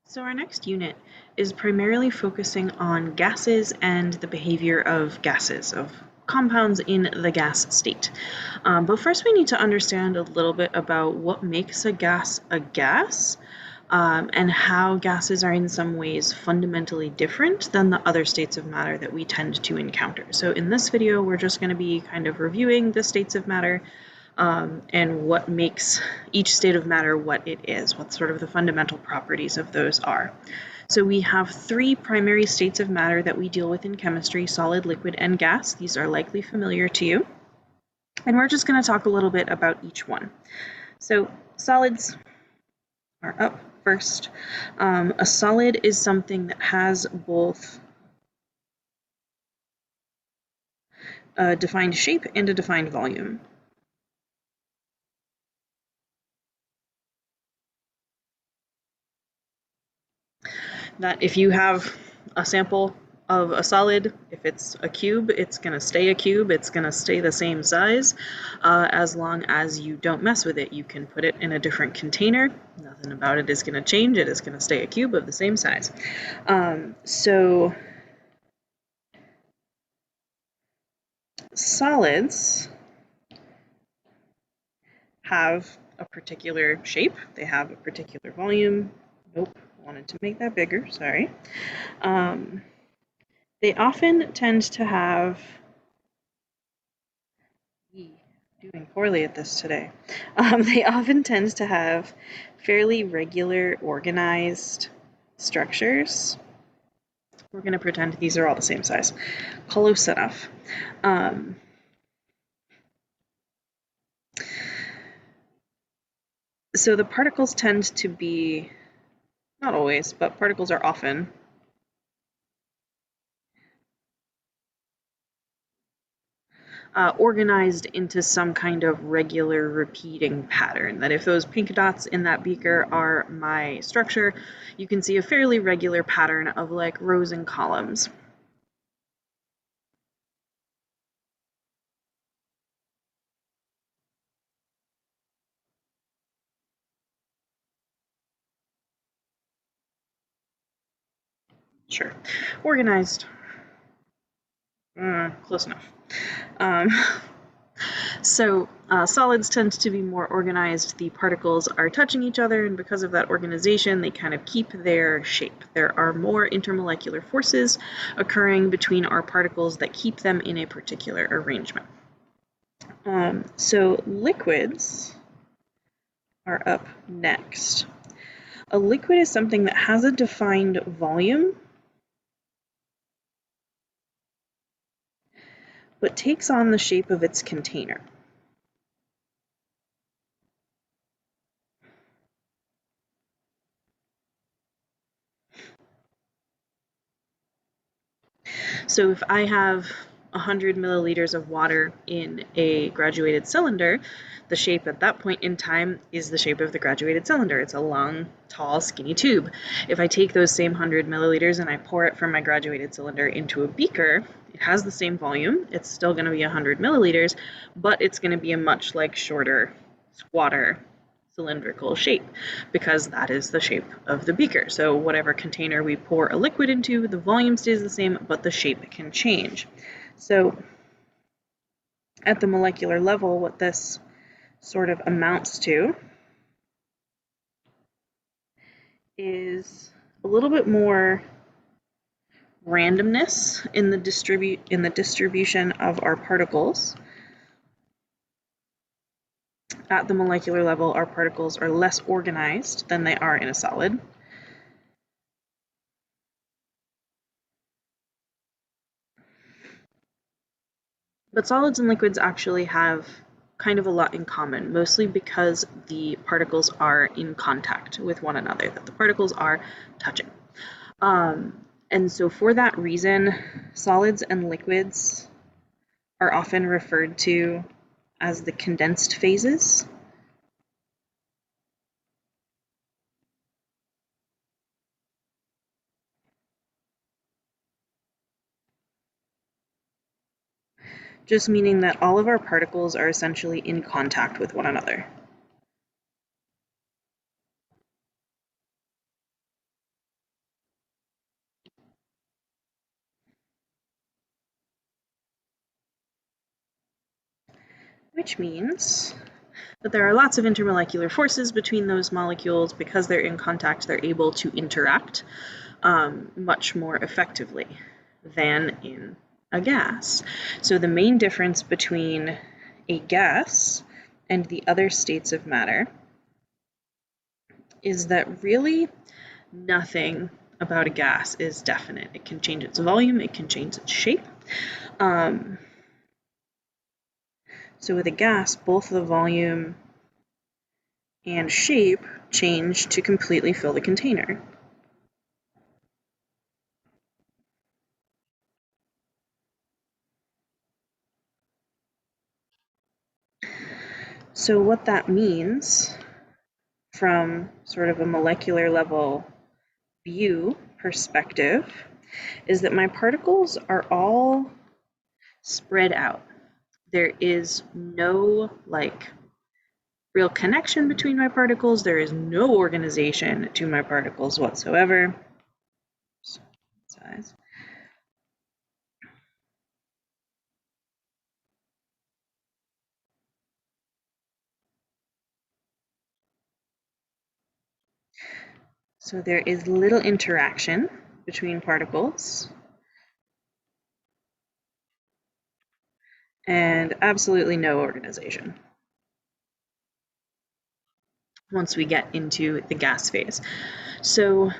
So our next unit is primarily focusing on gases and the behavior of gases, of compounds in the gas state. But first we need to understand a little bit about what makes a gas, and how gases are in some ways fundamentally different than the other states of matter that we tend to encounter. So in this video, we're just going to be kind of reviewing the states of matter and what makes each state of matter what it is, what sort of the fundamental properties of those are. So we have three primary states of matter that we deal with in chemistry: solid, liquid, and gas. These are likely familiar to you. And we're just going to talk a little bit about each one. So solids are up first. A solid is something that has both a defined shape and a defined volume. That if you have a sample of a solid, if it's a cube, it's going to stay a cube, it's going to stay the same size as long as you don't mess with it. You can put it in a different container, nothing about it is going to change, it is going to stay a cube of the same size. So solids have a particular shape, they have a particular volume. Nope, wanted to make that bigger, sorry. They often tend to have, doing poorly at this today, they often tend to have fairly regular organized structures. We're going to pretend these are all the same size, close enough. So the particles tend to be, not always, but particles are often organized into some kind of regular repeating pattern. That if those pink dots in that beaker are my structure, you can see a fairly regular pattern of like rows and columns. Sure, organized. Close enough. So solids tend to be more organized. The particles are touching each other, and because of that organization, they kind of keep their shape. There are more intermolecular forces occurring between our particles that keep them in a particular arrangement. So liquids are up next. A liquid is something that has a defined volume, but takes on the shape of its container. So if I have 100 milliliters of water in a graduated cylinder, the shape at that point in time is the shape of the graduated cylinder. It's a long, tall, skinny tube. If I take those same 100 milliliters and I pour it from my graduated cylinder into a beaker, it has the same volume. It's still going to be 100 milliliters, but it's going to be a much shorter, squatter, cylindrical shape, because that is the shape of the beaker. So whatever container we pour a liquid into, the volume stays the same, but the shape can change. So at the molecular level, what this sort of amounts to is a little bit more randomness in the distribution of our particles. At the molecular level, our particles are less organized than they are in a solid. But solids and liquids actually have kind of a lot in common, mostly because the particles are in contact with one another, that the particles are touching. And so for that reason, solids and liquids are often referred to as the condensed phases. Just meaning that all of our particles are essentially in contact with one another. which means that there are lots of intermolecular forces between those molecules. Because they're in contact, they're able to interact much more effectively than in a gas. So the main difference between a gas and the other states of matter is that really nothing about a gas is definite. It can change its volume, it can change its shape. So with a gas, both the volume and shape change to completely fill the container. So what that means from sort of a molecular level view perspective is that my particles are all spread out. There is no real connection between my particles. There is no organization to my particles whatsoever. Size. So there is little interaction between particles and absolutely no organization once we get into the gas phase. So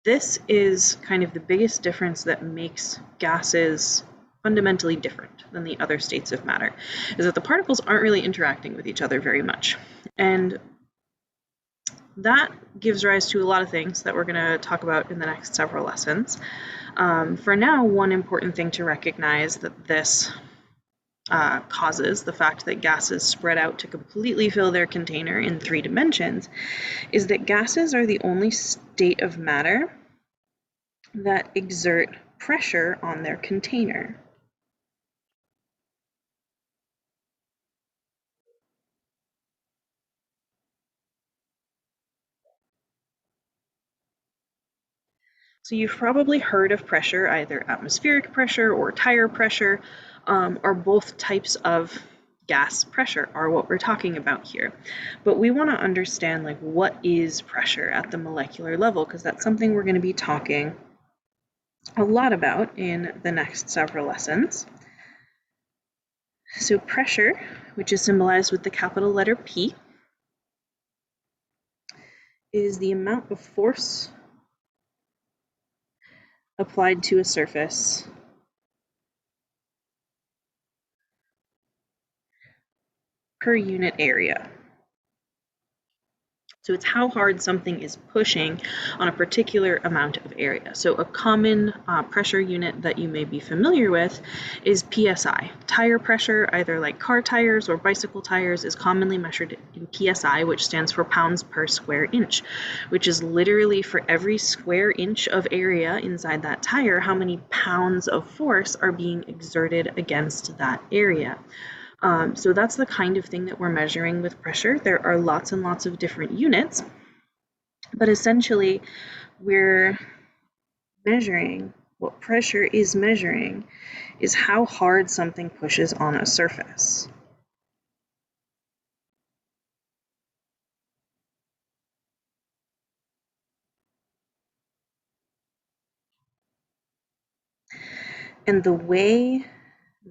this is kind of the biggest difference that makes gases fundamentally different than the other states of matter, is that the particles aren't really interacting with each other very much. And that gives rise to a lot of things that we're going to talk about in the next several lessons. For now, one important thing to recognize that this causes, the fact that gases spread out to completely fill their container in 3 dimensions, is that gases are the only state of matter that exert pressure on their container. So you've probably heard of pressure, either atmospheric pressure or tire pressure, or both types of gas pressure are what we're talking about here. But we want to understand what is pressure at the molecular level, because that's something we're going to be talking a lot about in the next several lessons. So pressure, which is symbolized with the capital letter P, is the amount of force applied to a surface per unit area. So it's how hard something is pushing on a particular amount of area. So a common pressure unit that you may be familiar with is PSI. Tire pressure, either like car tires or bicycle tires, is commonly measured in PSI, which stands for pounds per square inch, which is literally for every square inch of area inside that tire, how many pounds of force are being exerted against that area. So that's the kind of thing that we're measuring with pressure. There are lots and lots of different units, but essentially we're measuring, what pressure is measuring is how hard something pushes on a surface. And the way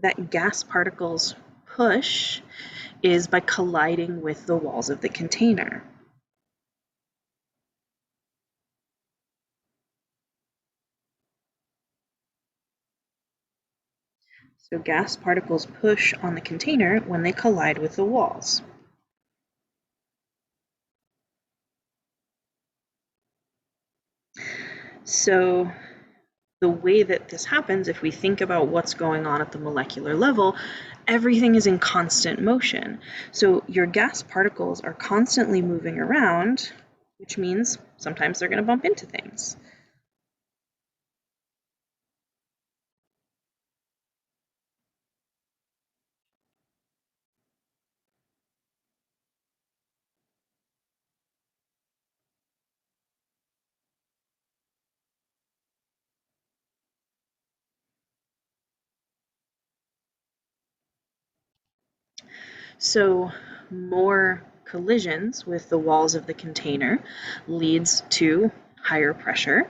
that gas particles push is by colliding with the walls of the container. So gas particles push on the container when they collide with the walls. So the way that this happens, if we think about what's going on at the molecular level, everything is in constant motion. So your gas particles are constantly moving around, which means sometimes they're going to bump into things. So more collisions with the walls of the container leads to higher pressure.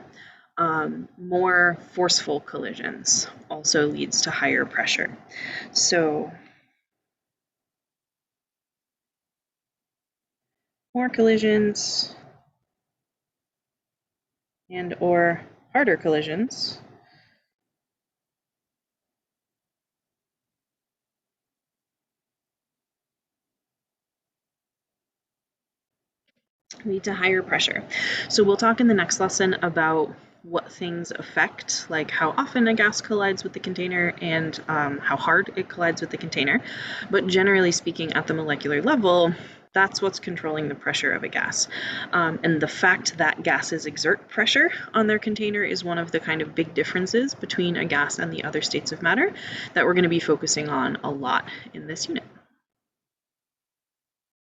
More forceful collisions also leads to higher pressure. So more collisions and or harder collisions lead to higher pressure. So we'll talk in the next lesson about what things affect, like how often a gas collides with the container and how hard it collides with the container. But generally speaking, at the molecular level, that's what's controlling the pressure of a gas. And the fact that gases exert pressure on their container is one of the kind of big differences between a gas and the other states of matter that we're going to be focusing on a lot in this unit.